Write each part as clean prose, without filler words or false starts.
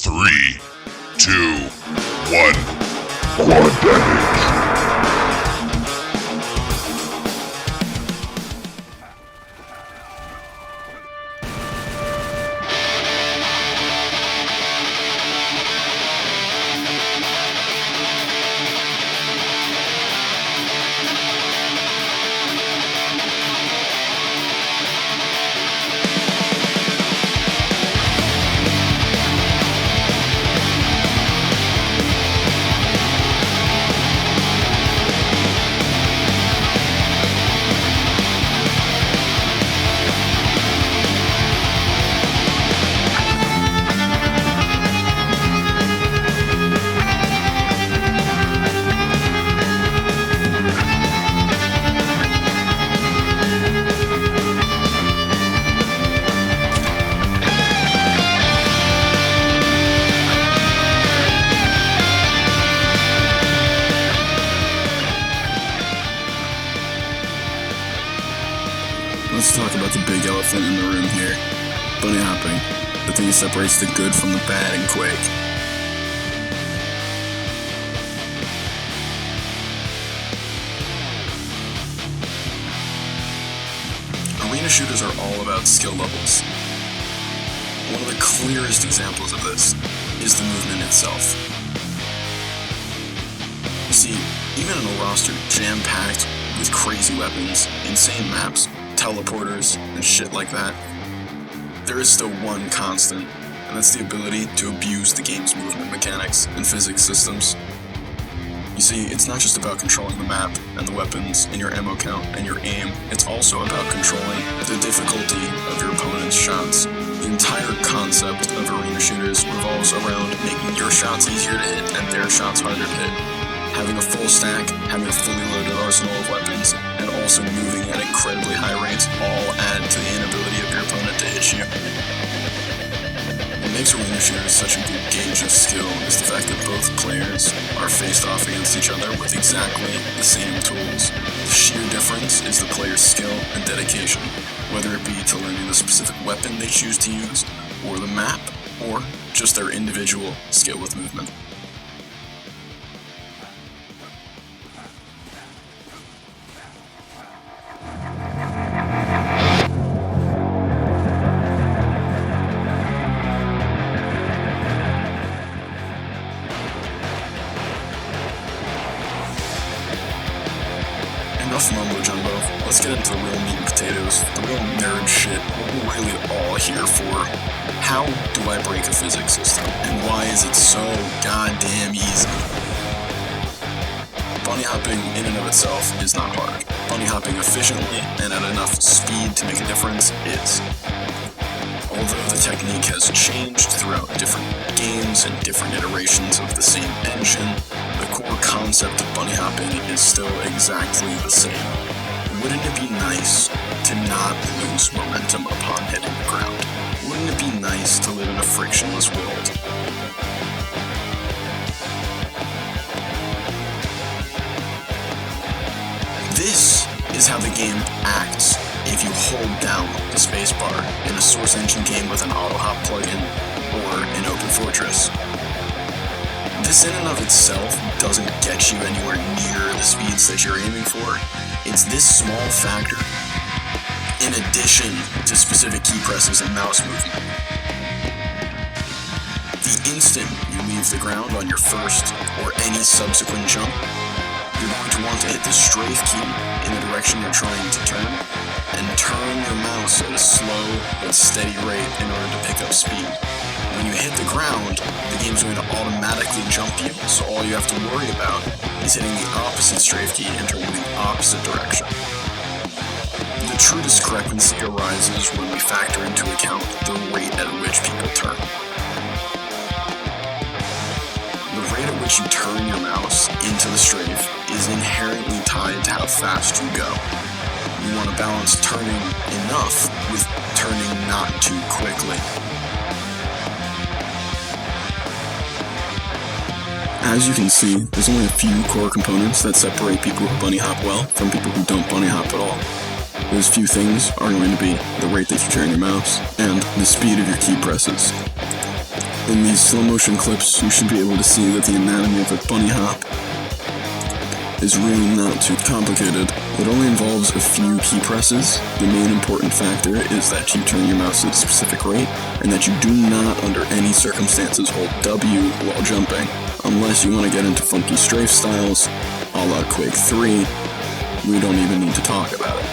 3, 2, 1. Quad damage! Let's talk about the big elephant in the room here. Bunny hopping. The thing that separates the good from the bad in Quake. Arena shooters are all about skill levels. One of the clearest examples of this is the movement itself. You see, even in a roster jam-packed with crazy weapons, insane maps, teleporters, and shit like that, there is still one constant, and that's the ability to abuse the game's movement mechanics and physics systems. You see, it's not just about controlling the map and the weapons and your ammo count and your aim, it's also about controlling the difficulty of your opponent's shots. The entire concept of arena shooters revolves around making your shots easier to hit and their shots harder to hit. Having a full stack, having a fully loaded arsenal of weapons, and also moving at incredibly high rates all add to the inability of your opponent to hit you. What makes arena shooters such a good gauge of skill is the fact that both players are faced off against each other with exactly the same tools. The sheer difference is the player's skill and dedication, whether it be to learning the specific weapon they choose to use, or the map, or just their individual skill with movement. Enough mumbo jumbo. Let's get into the real meat and potatoes, the real nerd shit, what we're really all here for. How do I break a physics system, and why is it so goddamn easy? Bunny hopping in and of itself is not hard. Bunny hopping efficiently and at enough speed to make a difference is. Although the technique has changed throughout different games and different iterations of the same engine, the core concept of bunny hopping is still exactly the same. Wouldn't it be nice to not lose momentum upon hitting the ground? Wouldn't it be nice to live in a frictionless world? This is how the game acts if you hold down the spacebar in a Source Engine game with an auto-hop plugin or in Open Fortress. This in and of itself doesn't get you anywhere near the speeds that you're aiming for. It's this small factor, in addition to specific key presses and mouse movement. The instant you leave the ground on your first or any subsequent jump, you're going to want to hit the strafe key in the direction you're trying to turn, and turn your mouse at a slow but steady rate in order to pick up speed. When you hit the ground, the game's going to automatically jump you, so all you have to worry about is hitting the opposite strafe key and turning in the opposite direction. The true discrepancy arises when we factor into account the rate at which people turn. The rate at which you turn your mouse into the strafe is inherently tied to how fast you go. You want to balance turning enough with turning not too quickly. As you can see, there's only a few core components that separate people who bunny hop well from people who don't bunny hop at all. Those few things are going to be the rate that you turn your mouse and the speed of your key presses. In these slow motion clips, you should be able to see that the anatomy of a bunny hop is really not too complicated. It only involves a few key presses. The main important factor is that you turn your mouse at a specific rate, and that you do not, under any circumstances, hold W while jumping, unless you want to get into funky strafe styles, a la Quake 3. We don't even need to talk about it.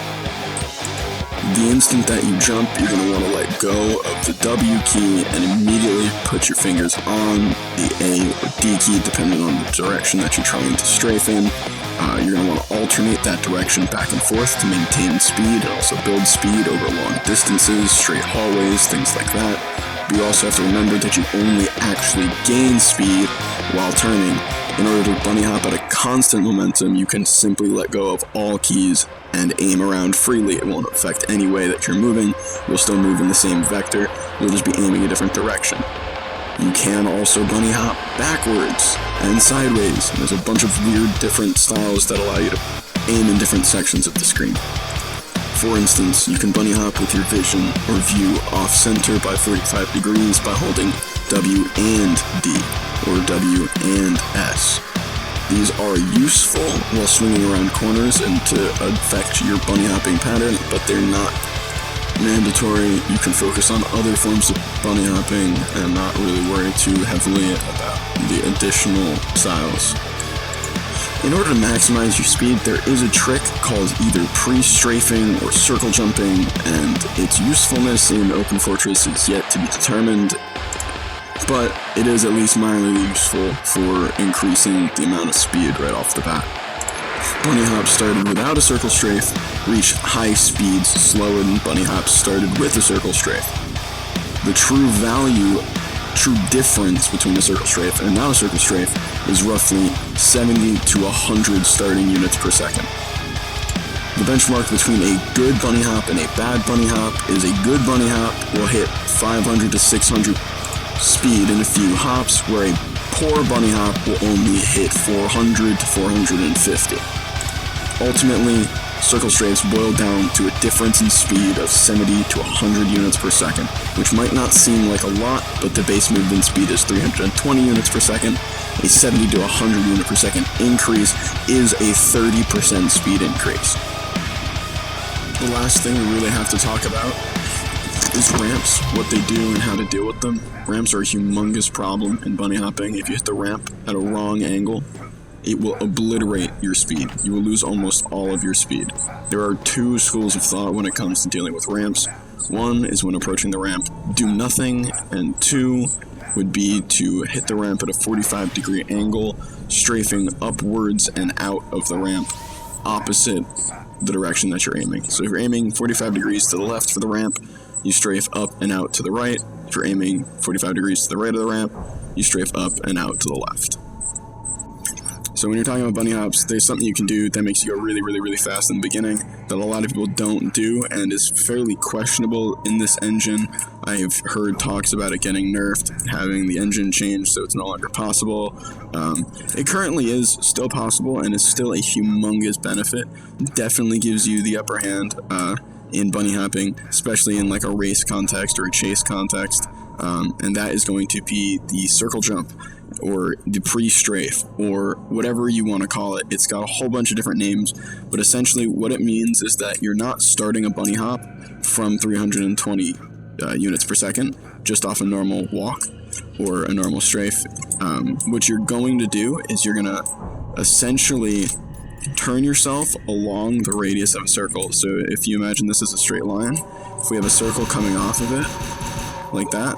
The instant that you jump, you're going to want to let go of the W key and immediately put your fingers on the A or D key, depending on the direction that you're trying to strafe in. You're going to want to alternate that direction back and forth to maintain speed and also build speed over long distances, straight hallways, things like that. But you also have to remember that you only actually gain speed while turning. In order to bunny hop at a constant momentum, you can simply let go of all keys and aim around freely. It won't affect any way that you're moving. You'll still move in the same vector. You'll just be aiming a different direction. You can also bunny hop backwards and sideways. There's a bunch of weird different styles that allow you to aim in different sections of the screen. For instance, you can bunny hop with your vision or view off center by 45 degrees by holding W and D or W and S. These are useful while swinging around corners and to affect your bunny hopping pattern, but they're not mandatory. You can focus on other forms of bunny hopping and not really worry too heavily about the additional styles. In order to maximize your speed, there is a trick called either pre-strafing or circle jumping, and its usefulness in Open Fortress is yet to be determined, but it is at least mildly useful for increasing the amount of speed right off the bat. Bunny hops started without a circle strafe reach high speeds slower than bunny hops started with a circle strafe. The true difference between a circle strafe and not a circle strafe is roughly 70 to 100 starting units per second. The benchmark between a good bunny hop and a bad bunny hop is a good bunny hop will hit 500 to 600 speed in a few hops, where a poor bunny hop will only hit 400 to 450. Ultimately, circle strafes boil down to a difference in speed of 70 to 100 units per second, which might not seem like a lot, but the base movement speed is 320 units per second. A 70 to 100 unit per second increase is a 30% speed increase. The last thing we really have to talk about is ramps, what they do and how to deal with them. Ramps are a humongous problem in bunny hopping. If you hit the ramp at a wrong angle, it will obliterate your speed. You will lose almost all of your speed. There are two schools of thought when it comes to dealing with ramps. One is when approaching the ramp, do nothing, and two would be to hit the ramp at a 45-degree angle, strafing upwards and out of the ramp, opposite the direction that you're aiming. So if you're aiming 45 degrees to the left for the ramp, you strafe up and out to the right. If you're aiming 45 degrees to the right of the ramp, you strafe up and out to the left. So when you're talking about bunny hops, there's something you can do that makes you go really, really, really fast in the beginning that a lot of people don't do and is fairly questionable in this engine. I've heard talks about it getting nerfed, having the engine changed so it's no longer possible. It currently is still possible and is still a humongous benefit. Definitely gives you the upper hand in bunny hopping, especially in like a race context or a chase context. And that is going to be the circle jump, or the pre-strafe, or whatever you want to call it. It's got a whole bunch of different names, but essentially what it means is that you're not starting a bunny hop from 320 units per second, just off a normal walk or a normal strafe. What you're going to do is you're going to essentially turn yourself along the radius of a circle. So if you imagine this as a straight line, if we have a circle coming off of it, like that,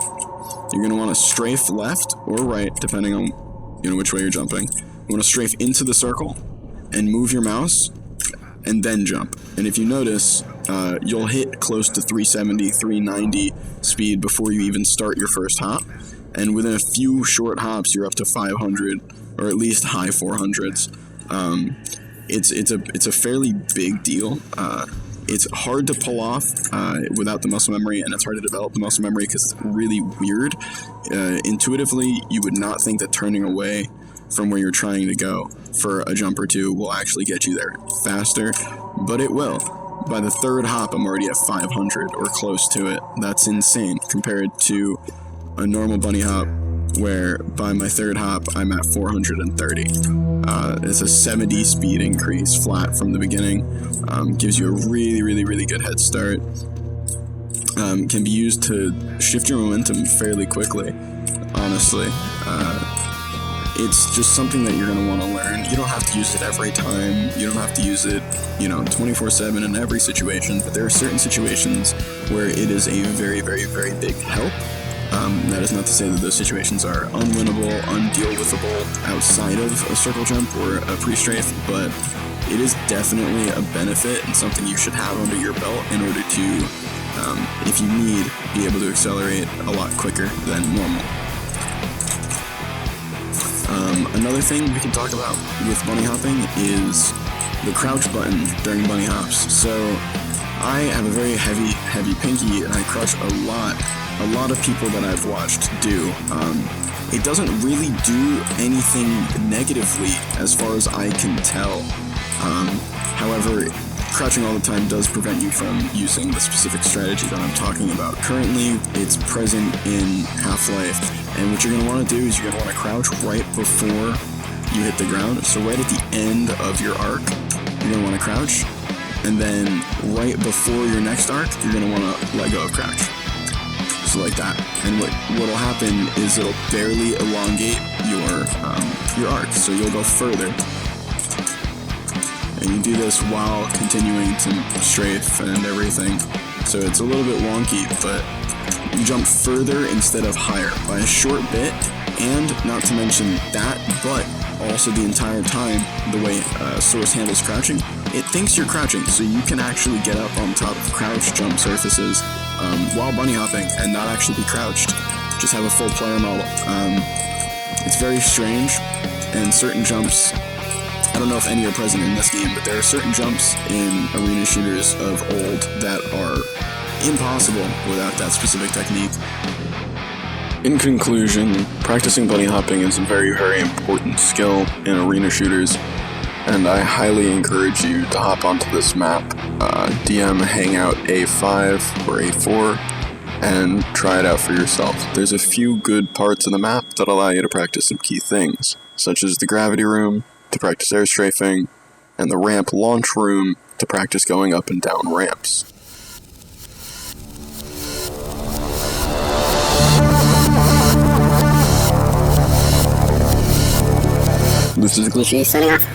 you're going to want to strafe left or right, depending on which way you're jumping. You want to strafe into the circle and move your mouse and then jump. And if you notice, you'll hit close to 370, 390 speed before you even start your first hop. And within a few short hops, you're up to 500 or at least high 400s. It's a fairly big deal. It's hard to pull off without the muscle memory, and it's hard to develop the muscle memory because it's really weird. Intuitively, you would not think that turning away from where you're trying to go for a jump or two will actually get you there faster, but it will. By the third hop, I'm already at 500 or close to it. That's insane compared to a normal bunny hop, where by my third hop, I'm at 430. It's a 70 speed increase flat from the beginning. Gives you a really, really, really good head start. Can be used to shift your momentum fairly quickly, honestly. It's just something that you're going to want to learn. You don't have to use it every time. You don't have to use it, 24/7 in every situation, but there are certain situations where it is a very, very, very big help. That is not to say that those situations are unwinnable, undeal-withable outside of a circle jump or a pre-strafe, but it is definitely a benefit and something you should have under your belt in order to, if you need, be able to accelerate a lot quicker than normal. Another thing we can talk about with bunny hopping is the crouch button during bunny hops. So I have a very heavy pinky, and I crouch a lot of people that I've watched do. It doesn't really do anything negatively as far as I can tell. However, crouching all the time does prevent you from using the specific strategy that I'm talking about. Currently, it's present in Half-Life, and what you're going to want to do is you're going to want to crouch right before you hit the ground. So right at the end of your arc, you're going to want to crouch, and then right before your next arc, you're going to want to let go of crouch. So like that. And what'll happen is it'll barely elongate your arc, so you'll go further. And you do this while continuing to strafe and everything. So it's a little bit wonky, but you jump further instead of higher by a short bit, and not to mention that, but also the entire time, the way Source handles crouching, it thinks you're crouching, so you can actually get up on top of crouch jump surfaces while bunny hopping and not actually be crouched. Just have a full player model. It's very strange, and certain jumps, I don't know if any are present in this game, but there are certain jumps in arena shooters of old that are impossible without that specific technique. In conclusion, practicing bunny hopping is a very, very important skill in arena shooters, and I highly encourage you to hop onto this map, DM Hangout A5 or A4, and try it out for yourself. There's a few good parts of the map that allow you to practice some key things, such as the gravity room, to practice air strafing, and the ramp launch room to practice going up and down ramps. This is Glitchy signing off.